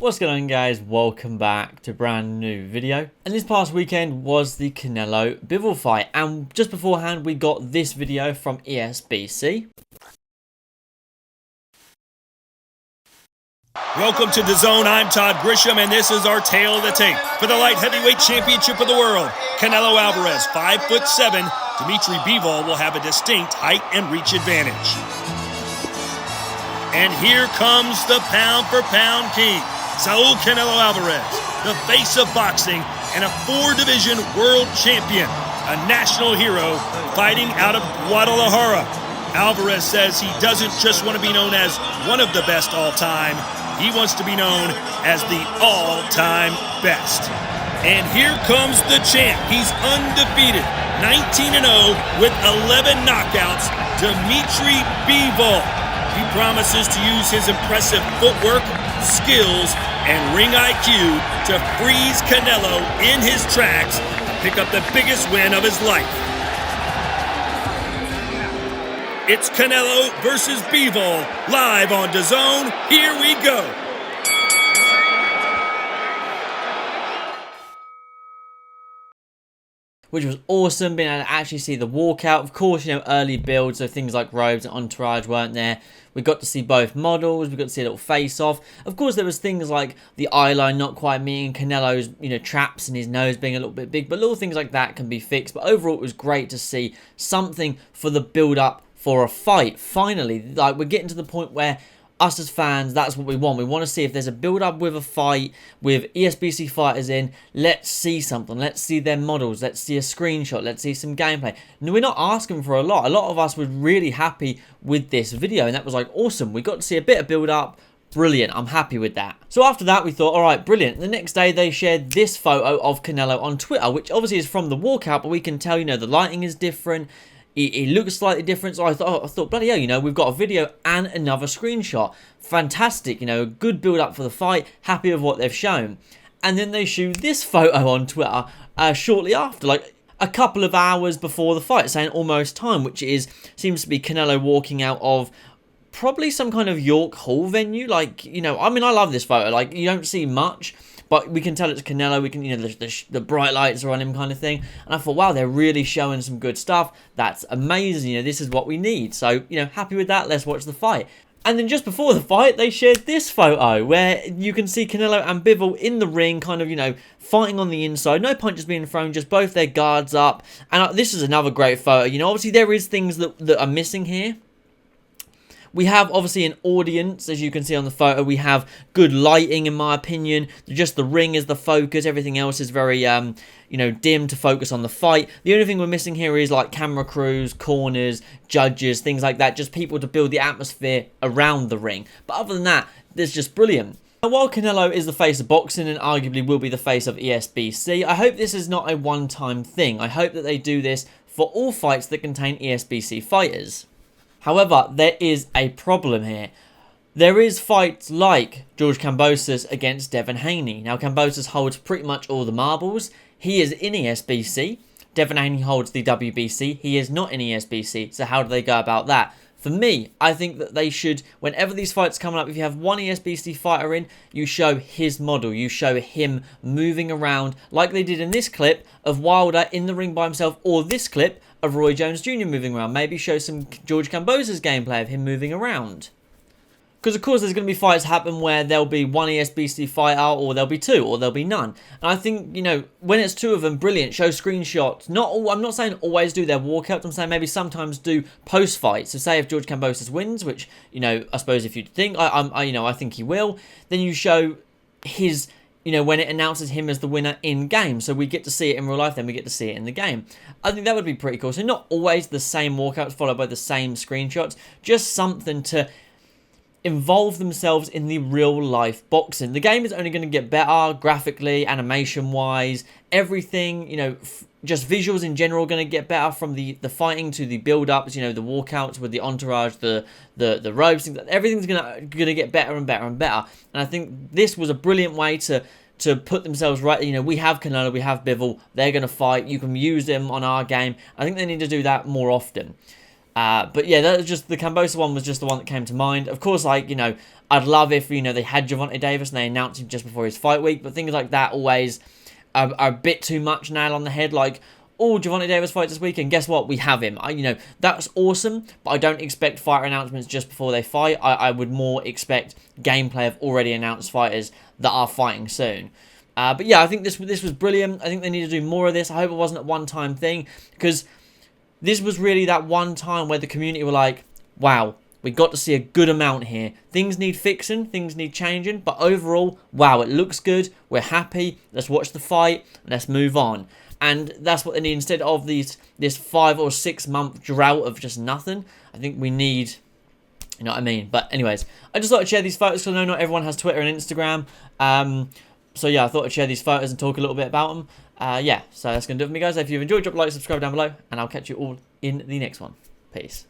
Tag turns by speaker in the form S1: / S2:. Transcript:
S1: What's going on, guys? Welcome back to a brand new video. And this past weekend was the Canelo Bivol fight, and just beforehand we got this video from ESBC.
S2: Welcome to the Zone. I'm Todd Grisham, and this is our tale of the tape for the light heavyweight championship of the world. Canelo Alvarez, 5'7". Dimitri Bivol will have a distinct height and reach advantage. And here comes the pound-for-pound king, Saul Canelo Alvarez, the face of boxing and a 4-division world champion, a national hero fighting out of Guadalajara. Alvarez says he doesn't just want to be known as one of the best all-time, he wants to be known as the all-time best. And here comes the champ. He's undefeated, 19-0 with 11 knockouts, Dimitri Bivol. He promises to use his impressive footwork, skills, and ring IQ to freeze Canelo in his tracks and pick up the biggest win of his life. It's Canelo versus Bivol, live on DAZN. Here we go.
S1: Which was awesome, being able to actually see the walkout. Of course, early builds, so things like robes and entourage weren't there. We got to see both models, we got to see a little face-off. Of course, there was things like the eye line not quite meeting, Canelo's, traps and his nose being a little bit big, but little things like that can be fixed. But overall, it was great to see something for the build-up for a fight. Finally, like, we're getting to the point where us as fans, that's what we want. We want to see if there's a build-up with a fight, with ESBC fighters in, let's see something. Let's see their models. Let's see a screenshot. Let's see some gameplay. No, we're not asking for a lot. A lot of us were really happy with this video, and that was like awesome. We got to see a bit of build-up. Brilliant. I'm happy with that. So after that, we thought, all right, brilliant. The next day, they shared this photo of Canelo on Twitter, which obviously is from the walkout, but we can tell, the lighting is different. It looks slightly different, so I thought, bloody hell, we've got a video and another screenshot. Fantastic, a good build-up for the fight. Happy with what they've shown. And then they shoot this photo on Twitter shortly after, like a couple of hours before the fight, saying almost time, which seems to be Canelo walking out of probably some kind of York Hall venue. Like, I mean, I love this photo. Like, you don't see much, but we can tell it's Canelo. We can, the bright lights are on him kind of thing. And I thought, wow, they're really showing some good stuff. That's amazing. This is what we need. So, happy with that. Let's watch the fight. And then just before the fight, they shared this photo where you can see Canelo and Bivol in the ring, kind of, fighting on the inside. No punches being thrown, just both their guards up. And this is another great photo. Obviously there is things that are missing here. We have, obviously, an audience, as you can see on the photo. We have good lighting, in my opinion. Just the ring is the focus. Everything else is very, dim to focus on the fight. The only thing we're missing here is, like, camera crews, corners, judges, things like that. Just people to build the atmosphere around the ring. But other than that, it's just brilliant. And while Canelo is the face of boxing and arguably will be the face of ESBC, I hope this is not a one-time thing. I hope that they do this for all fights that contain ESBC fighters. However, there is a problem here. There is fights like George Kambosos against Devin Haney. Now, Kambosos holds pretty much all the marbles. He is in ESBC. Devin Haney holds the WBC. He is not in ESBC. So how do they go about that? For me, I think that they should, whenever these fights come up, if you have one ESBC fighter in, you show his model. You show him moving around like they did in this clip of Wilder in the ring by himself, or this clip of Roy Jones Jr. moving around. Maybe show some George Kambosos gameplay of him moving around. Because, of course, there's going to be fights happen where there'll be one ESBC fighter, or there'll be two, or there'll be none. And I think, when it's two of them, brilliant. Show screenshots. I'm not saying always do their walkouts. I'm saying maybe sometimes do post-fights. So, say if George Kambosos wins, which, I suppose if you think, I think he will, then you show his, when it announces him as the winner in-game. So we get to see it in real life, then we get to see it in the game. I think that would be pretty cool. So not always the same walkouts followed by the same screenshots. Just something to involve themselves in the real life boxing. The game is only going to get better graphically, animation wise, everything, just visuals in general are going to get better, from the fighting to the build ups, the walkouts with the entourage, the ropes, everything's going to get better and better and better. And I think this was a brilliant way to put themselves right. We have Canelo, we have Bivol, they're going to fight, you can use them on our game. I think they need to do that more often. But yeah, that was just the Kambosos one was just the one that came to mind. Of course, like, you know, I'd love if, you know, they had Gervonta Davis and they announced him just before his fight week. But things like that always are a bit too much nail on the head. Like, oh, Gervonta Davis fights this weekend. Guess what? We have him. You know, that's awesome. But I don't expect fighter announcements just before they fight. I would more expect gameplay of already announced fighters that are fighting soon. But yeah, I think this was brilliant. I think they need to do more of this. I hope it wasn't a one-time thing, because this was really that one time where the community were like, wow, we got to see a good amount here. Things need fixing, things need changing, but overall, wow, it looks good. We're happy. Let's watch the fight. Let's move on. And that's what they need instead of this 5 or 6 month drought of just nothing. I think we need, you know what I mean? But anyways, I just thought I'd share these photos because I know not everyone has Twitter and Instagram. So yeah, I thought I'd share these photos and talk a little bit about them. Yeah, so that's going to do it for me, guys. If you've enjoyed, drop a like, subscribe down below, and I'll catch you all in the next one. Peace.